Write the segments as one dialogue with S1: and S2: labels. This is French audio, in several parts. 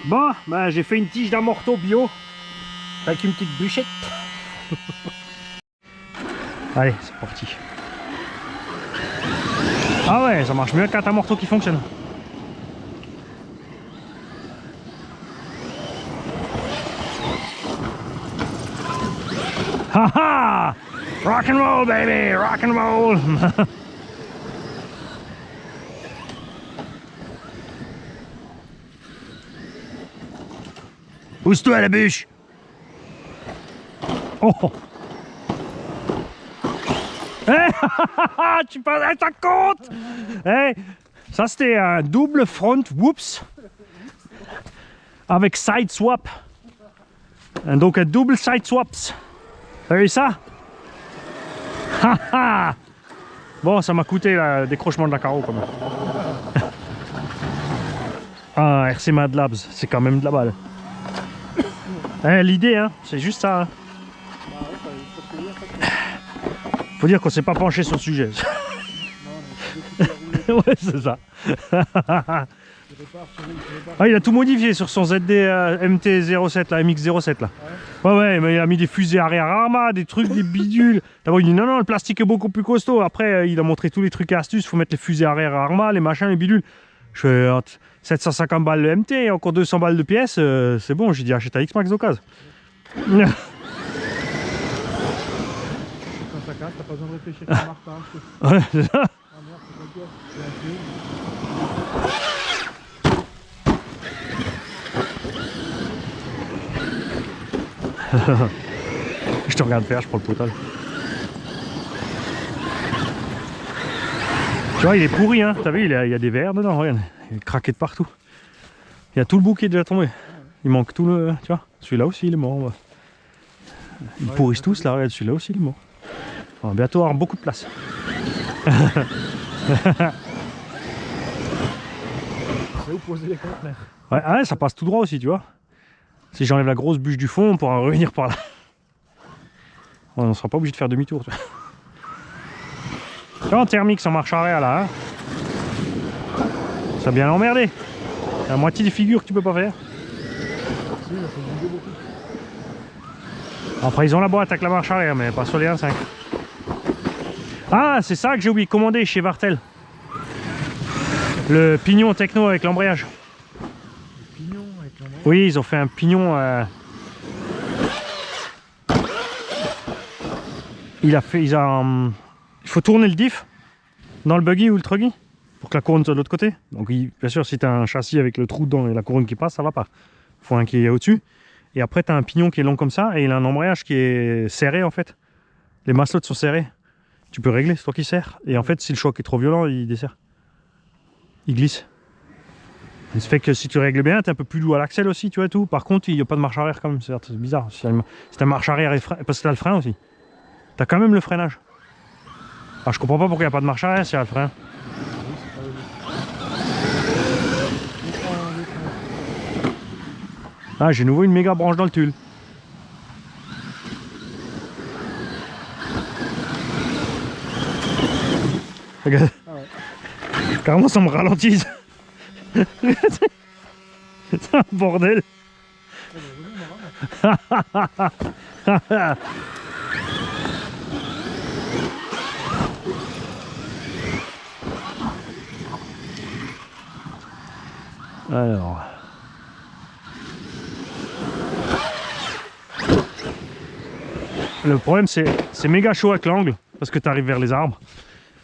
S1: Bon, ben j'ai fait une tige d'amorto bio avec une petite bûchette. Allez, c'est parti. Ah ouais, ça marche mieux qu'un amorto qui fonctionne. Haha! Rock and roll, baby! Rock and roll! Pousse-toi à la bûche! Oh! Hey, tu passes, t'as compte? Hey, ça c'était un double front whoops avec side swap. Donc un double side swaps. T'as vu ça? Bon, ça m'a coûté le décrochement de la carreau quand même. Ah, RC Mad Labs, c'est quand même de la balle. L'idée, hein, c'est juste ça. Hein. Faut dire qu'on s'est pas penché sur le sujet. Ouais, c'est ça. Ah, il a tout modifié sur son ZD MT-07, là, MX-07 là. Ouais, mais il a mis des fusées arrière Arma, des trucs, des bidules. D'abord il dit non, le plastique est beaucoup plus costaud. Après, il a montré tous les trucs et astuces. Faut mettre les fusées arrière Arma, les machins, les bidules. Je fais 750 balles le MT et encore 200 balles de pièces. C'est bon, j'ai dit achète à X-Max d'occasion. T'as pas besoin de réfléchir à Martin. Ouais, c'est ça. Je te regarde faire, je prends le potal. Tu vois, il est pourri, hein. T'as vu, il y a des verres dedans, regarde. Il est craqué de partout. Il y a tout le bouquet déjà tombé. Il manque tout le. Tu vois, celui-là aussi, il est mort. Ils pourrissent tous, là, regarde, celui-là aussi, il est mort. On va bientôt avoir beaucoup de place. C'est où poser les conteneurs. Ouais, ça passe tout droit aussi, tu vois. Si j'enlève la grosse bûche du fond, on pourra revenir par là. On ne sera pas obligé de faire demi-tour. Tu vois, en thermique sans marche arrière là. Hein. Ça a bien emmerdé. La moitié des figures que tu peux pas faire. Après, ils ont la boîte avec la marche arrière, mais pas sur les 1.5. Ah, c'est ça que j'ai oublié de commander chez Vartel. Le pignon techno avec l'embrayage. Oui, ils ont fait un pignon. Il faut tourner le diff dans le buggy ou le truggy pour que la couronne soit de l'autre côté. Donc, bien sûr, si tu as un châssis avec le trou dedans et la couronne qui passe, ça va pas. Il faut un qui est au-dessus. Et après, tu as un pignon qui est long comme ça et il a un embrayage qui est serré en fait. Les maslottes sont serrées. Tu peux régler, c'est toi qui serres. Et en fait, si le choc est trop violent, il desserre. Il glisse. Et ça fait que si tu règles bien, tu es un peu plus doux à l'axel aussi, tu vois tout. Par contre, il n'y a pas de marche arrière quand même, c'est bizarre. Si tu as marche arrière et frein, parce que tu as le frein aussi. Tu as quand même le freinage. Alors je comprends pas pourquoi il n'y a pas de marche arrière s'il y a le frein. Ah, j'ai nouveau une méga branche dans le tulle. Regarde. Carrément ça me ralentit. C'est un bordel. Alors. Le problème c'est méga chaud avec l'angle parce que tu arrives vers les arbres.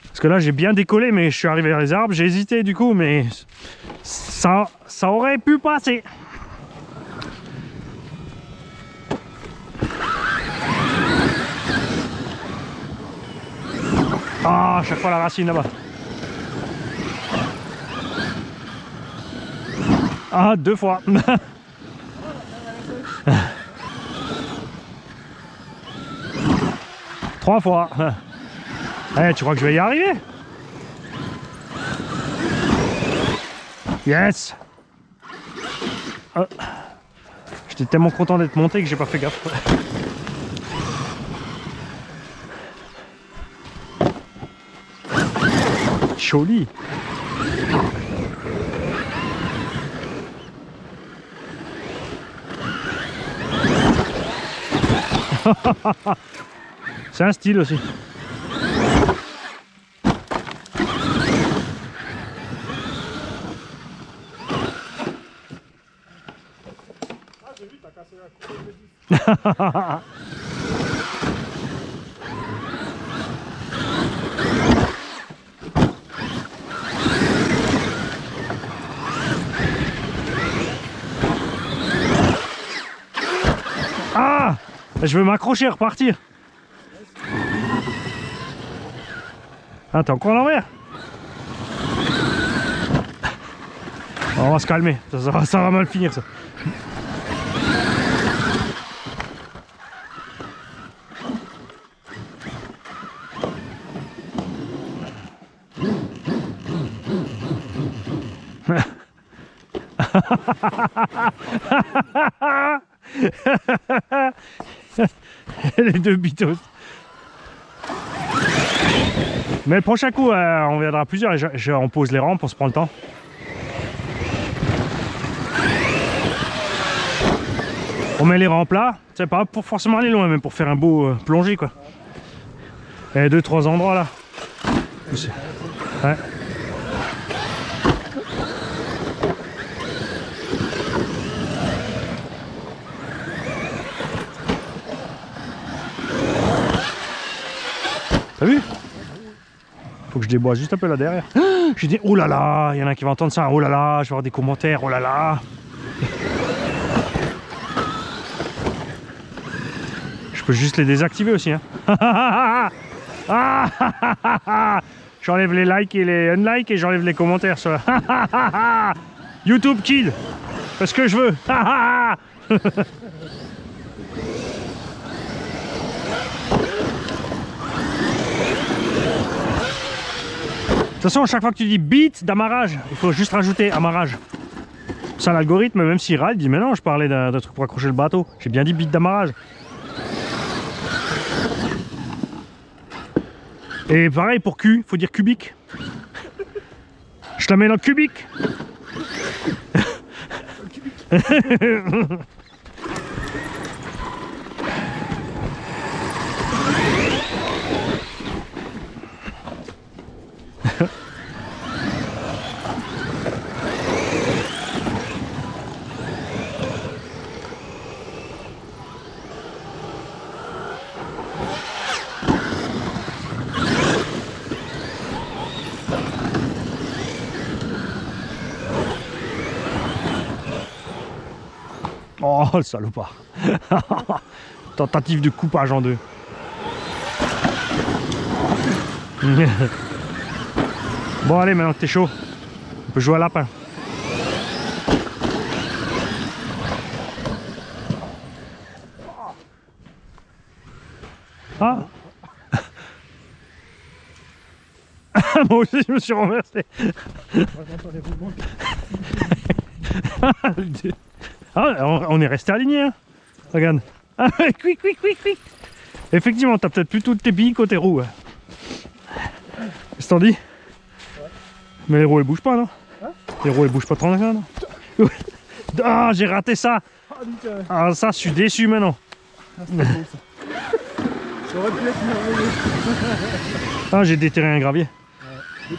S1: Parce que là j'ai bien décollé mais je suis arrivé vers les arbres, j'ai hésité du coup mais ça aurait pu passer. Ah, à chaque fois la racine là-bas. Ah, 2 fois. 3 fois. Eh, tu crois que je vais y arriver? Yes. J'étais tellement content d'être monté que j'ai pas fait gaffe. Joli. C'est un style aussi.
S2: Ah, j'ai vu, t'as cassé la couronne de 10.
S1: Ah! Je veux m'accrocher et repartir. Ah, t'es encore à l'envers? On va se calmer, ça va mal finir ça. Les deux bitos. Mais le prochain coup, on viendra plusieurs et on pose les rampes, on se prend le temps. On met les rampes là, c'est pas pour forcément aller loin, mais pour faire un beau plongée quoi. Et 2-3 endroits là. Ouais. T'as vu? Faut que je déboise juste un peu là derrière. J'ai dit oh là là, il y en a qui vont entendre ça, oh là là, je vais avoir des commentaires, oh là là. Je peux juste les désactiver aussi hein. J'enlève les likes et les unlikes et j'enlève les commentaires sur YouTube Kid. C'est ce que je veux. De toute façon, à chaque fois que tu dis bit d'amarrage, il faut juste rajouter amarrage. Ça, l'algorithme, même s'il râle, il dit mais non, je parlais d'un truc pour accrocher le bateau. J'ai bien dit bit d'amarrage. Et pareil pour Q, il faut dire cubique. Je te la mets dans le cubique. Oh le salopard. Tentative de coupage en deux. Bon allez, maintenant que t'es chaud, on peut jouer à lapin. Ah. Moi aussi je me suis renversé. Ah, on est resté aligné, hein. Regarde. Ah, quick. Effectivement, t'as peut-être plus toutes tes billes côté roue. Qu'est-ce que t'en dis? Ouais. Mais les roues elles bougent pas, non? Hein? Les roues elles bougent pas trop, non? Ah, j'ai raté ça. Ah, ça, je suis déçu maintenant.
S2: Ah, beau, ça. Ça aurait pu être merveilleux.
S1: Ah, j'ai déterré un gravier.
S2: Ouais.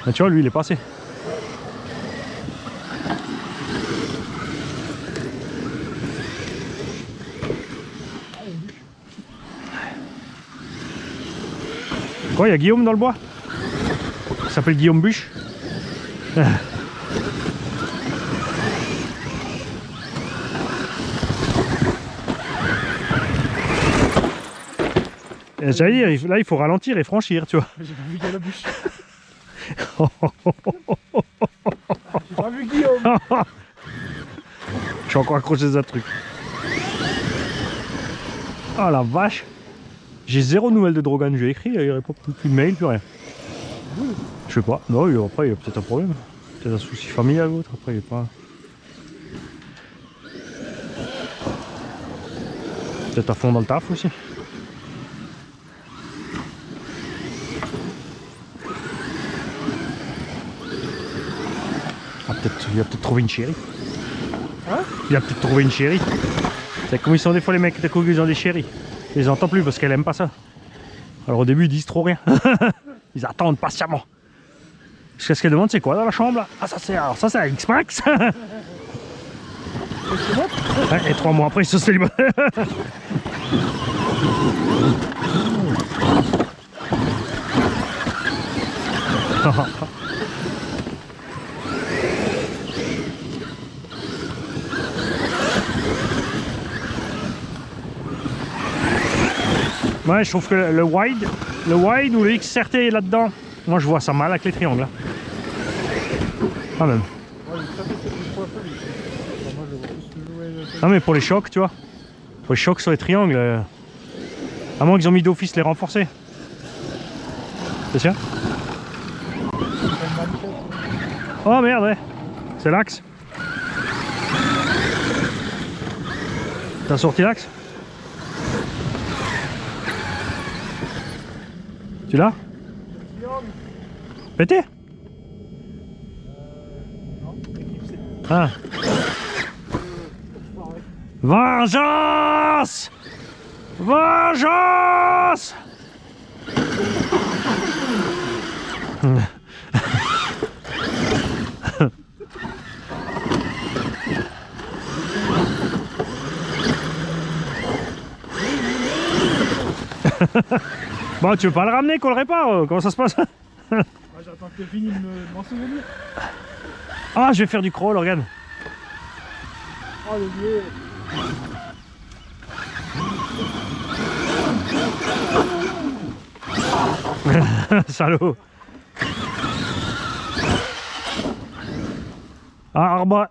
S1: Ah, tu vois, lui, il est passé. Quoi, il y a Guillaume dans le bois? Il s'appelle Guillaume Bûche. J'allais dire, là il faut ralentir et franchir, tu vois.
S2: J'ai pas vu Guillaume Bûche. J'ai pas vu Guillaume.
S1: Je suis encore accroché à ce truc. Oh la vache. J'ai zéro nouvelle de Drogan, j'ai écrit, il n'y aurait pas plus de mail, plus rien. Je sais pas, non, après il y a peut-être un problème. Peut-être un souci familial ou autre, après il est pas... Peut-être à fond dans le taf aussi. Il va peut-être trouver une chérie.
S2: Hein?
S1: Il a peut-être trouvé une chérie. C'est comme ils sont des fois les mecs de Kogu, ils ont des chéris. Ils les entendent plus parce qu'elle aime pas ça. Alors au début ils disent trop rien. Ils attendent patiemment. Jusqu'à ce qu'elle demande c'est quoi dans la chambre là? Ah ça c'est un X-Max. Ouais, et 3 mois après ils sont célibataires. Ouais, je trouve que le wide ou le XRT est là-dedans. Moi, je vois ça mal avec les triangles. Là. Quand même.
S2: Ouais, ça c'est plus fois folie. Moi je vois plus jouer.
S1: Non, mais pour les chocs, tu vois. Pour les chocs sur les triangles. À moins qu'ils ont mis d'office les renforcer. C'est sûr? Oh merde, ouais. C'est l'axe. T'as sorti l'axe? Tu l'as? Pété? Ah. Vengeance! Vengeance! Bon, tu veux pas le ramener qu'on le répare? Comment ça se passe?
S2: Ah, j'attends que tu finis de m'en souvenir.
S1: Ah, je vais faire du crawl, regarde.
S2: Oh le vieux.
S1: Salaud. Ah, arbre.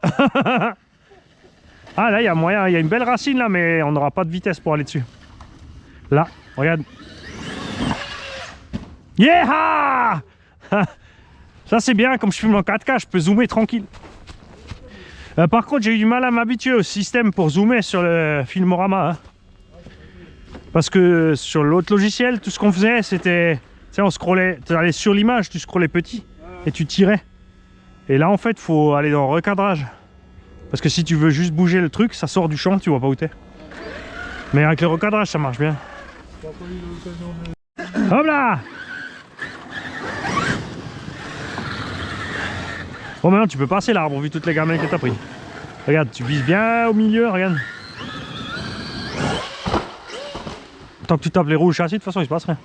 S1: Ah, là, il y a moyen. Il y a une belle racine, là, mais on n'aura pas de vitesse pour aller dessus. Là, regarde. Yeah! Ça, c'est bien. Comme je filme en 4K, je peux zoomer tranquille. Par contre, j'ai eu du mal à m'habituer au système pour zoomer sur le Filmorama. Hein. Parce que sur l'autre logiciel, tout ce qu'on faisait, c'était... Tu sais, on scrollait, tu allais sur l'image, tu scrollais petit et tu tirais. Et là, en fait, il faut aller dans le recadrage. Parce que si tu veux juste bouger le truc, ça sort du champ, tu vois pas où t'es. Mais avec le recadrage, ça marche bien. Hop là! Bon, maintenant, tu peux passer l'arbre vu toutes les gamelles que t'as pris. Regarde, tu vises bien au milieu, regarde. Tant que tu tapes les roues au châssis, de toute façon, il se passe rien.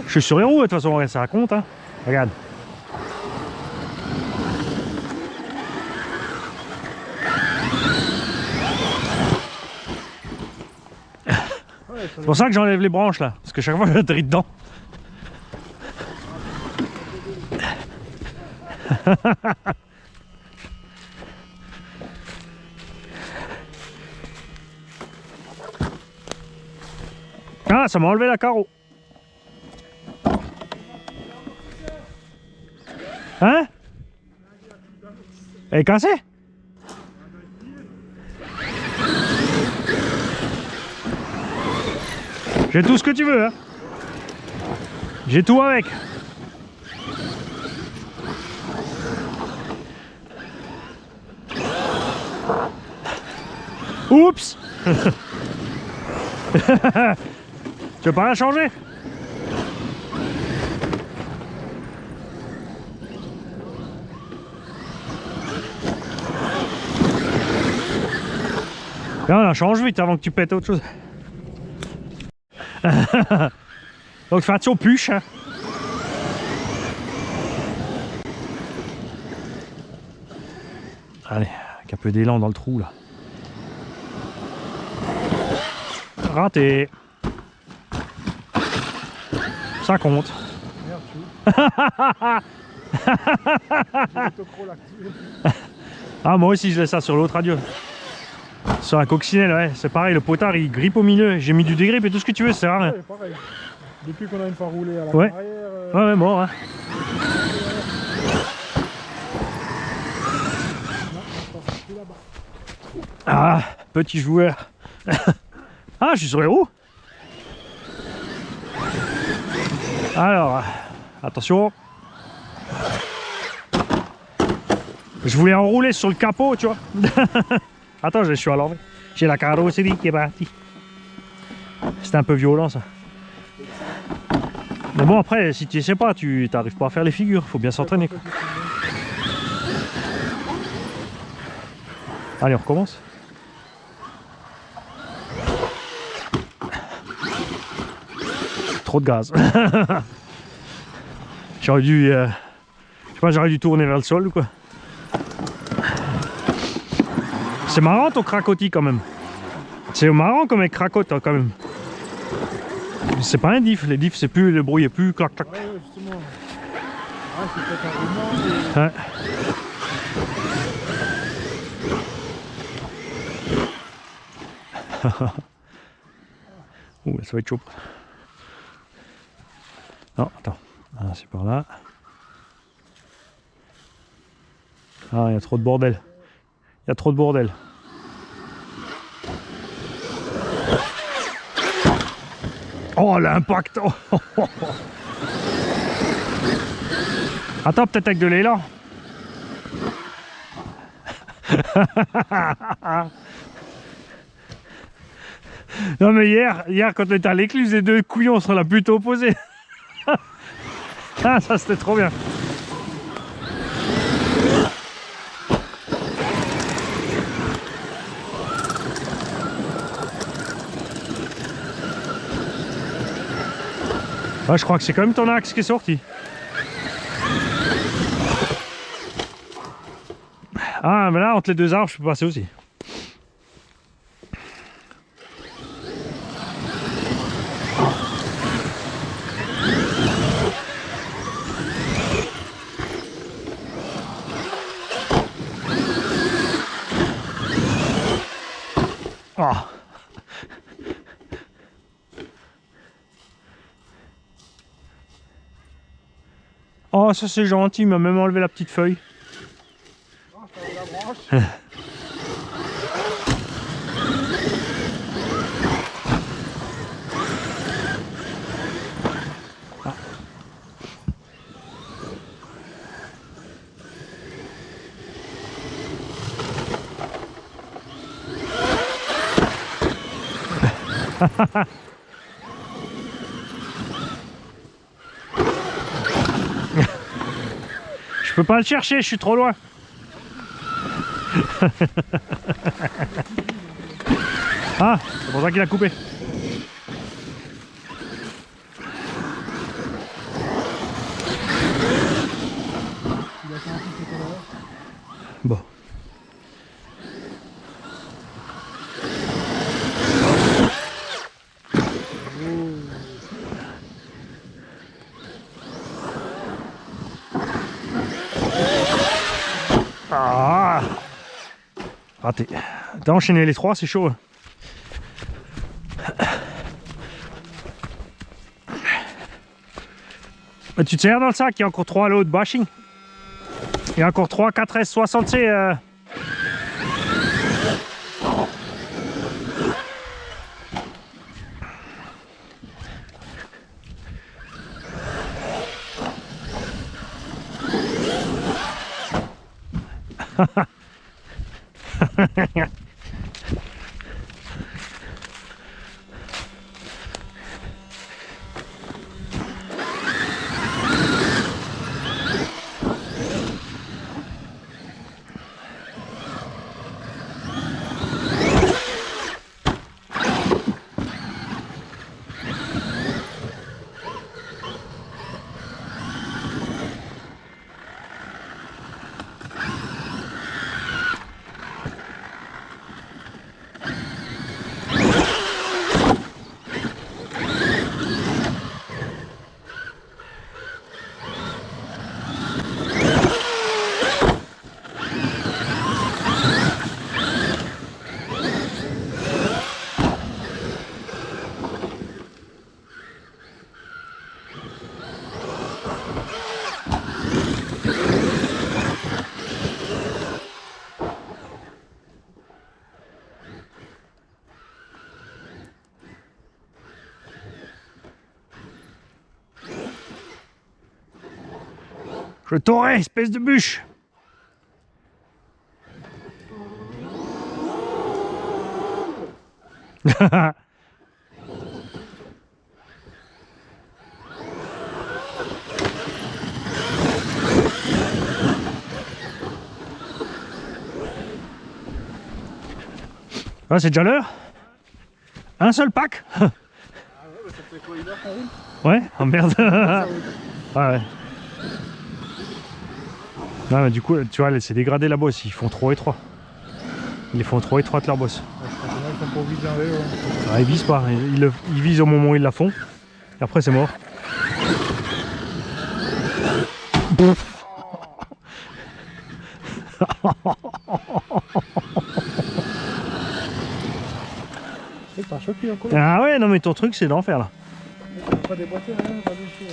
S1: Je suis sur les roues, de toute façon, ça compte. Hein. Regarde. C'est pour ça que j'enlève les branches là, parce que chaque fois j'atterris dedans. Ah, ça m'a enlevé la carreau. Hein? Elle est cassée? J'ai tout ce que tu veux, hein. J'ai tout avec. Oups. Tu veux pas la changer? Là, on la change vite avant que tu pètes autre chose. Donc fais attention aux puches. Hein. Allez, avec un peu d'élan dans le trou là. Raté. Ça compte.
S2: Merde,
S1: Ah, moi aussi je laisse ça sur l'autre radio. Sur la coccinelle, ouais, c'est pareil, le potard il grippe au milieu. J'ai mis du dégrip et tout ce que tu veux, ça sert à rien.
S2: Ouais, pareil. Depuis qu'on a une fois roulé à la
S1: Ouais.
S2: carrière.
S1: Ouais, ouais, bon, hein. Ah, petit joueur. Ah, je suis sur les roues. Alors, attention. Je voulais enrouler sur le capot, tu vois. Attends, je suis à l'envers. J'ai la carrosserie qui est partie. C'était un peu violent ça. Mais bon, après, si tu sais pas, tu n'arrives pas à faire les figures. Faut bien s'entraîner. Allez, on recommence. Trop de gaz. J'aurais dû, je sais pas, j'aurais dû tourner vers le sol, quoi. C'est marrant ton cracotis quand même. C'est marrant comme elle cracote hein, quand même. C'est pas un diff, les diffs c'est plus, le bruit est plus clac clac.
S2: Ouais, justement. Ah, c'est peut-être un roulement.
S1: Ouais. Ouh, ça va être chaud. Non, attends. Ah, c'est par là. Ah, il y a trop de bordel. Il y a trop de bordel. Oh, l'impact. Attends, peut-être avec de l'élan. Non mais hier quand on était à l'écluse, les deux couillons sont là plutôt opposés. Ah, ça c'était trop bien. Ah, je crois que c'est quand même ton axe qui est sorti. Ah, mais là, entre les deux arbres, je peux passer aussi. Ah. Oh, ça c'est gentil, il m'a même enlevé la petite feuille.
S2: Ah, ça va la branche.
S1: Je peux pas le chercher, je suis trop loin. Ah, c'est pour ça qu'il a coupé. Bon. Ah, raté. T'as enchaîné les trois, c'est chaud. Hein. Bah, tu te sers dans le sac, il y a encore 3 lots de bashing. Il y a encore 3 4S 60C. Je t'aurai, espèce de bûche. Ah, c'est déjà l'heure. Un seul pack.
S2: Ah ouais, bah ça fait quoi, 1 heure qu'on roule?
S1: Ouais, oh merde. Ah ouais. Non, mais du coup, tu vois, c'est dégradé la bosse, ils font trop étroit. Ils font trop étroite leur bosse.
S2: Ouais, je pense qu'ils font pas viser un vélo.
S1: Ah, ils visent pas, ils visent au moment où ils la font. Et après, c'est mort.
S2: C'est pas choqué encore.
S1: Ah ouais, non mais ton truc c'est d'en faire là.
S2: Pas déboîté, rien, pas du tout.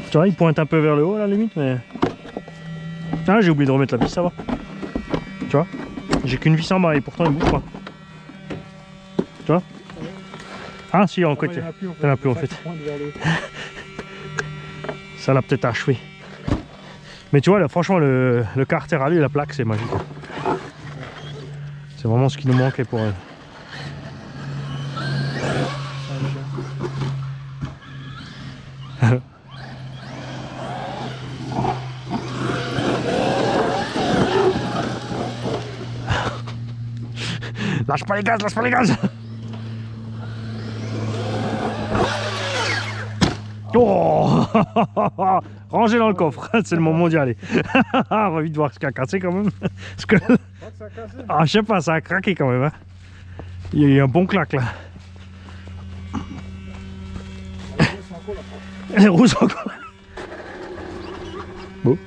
S1: Tu vois, il pointe un peu vers le haut à la limite, mais... Ah, j'ai oublié de remettre la vis, ça va. Tu vois, j'ai qu'une vis en bas et pourtant il bouge pas. Tu vois. Ah si, en côté. Il n'y en a plus en fait. Ça l'a peut-être achevé. Mais tu vois, là, franchement, le carter à lui, la plaque, c'est magique. C'est vraiment ce qui nous manquait pour elle. Lâche pas les gaz, lâche pas les gaz. Oh. Rangez dans le coffre, c'est le moment d'y aller. On va vite voir ce qui a cassé quand même. Parce que... Ah, je sais pas, ça a craqué quand même. Hein. Il y a eu un bon claque là. Les roues sont encore. Bon.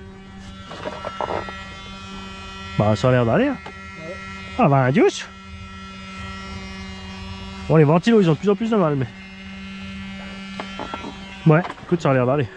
S1: Bah, ça a l'air d'aller. Hein. Ah, bah, adieu. Bon, les ventilos, ils ont de plus en plus de mal, mais... Ouais, écoute, ça a l'air d'aller.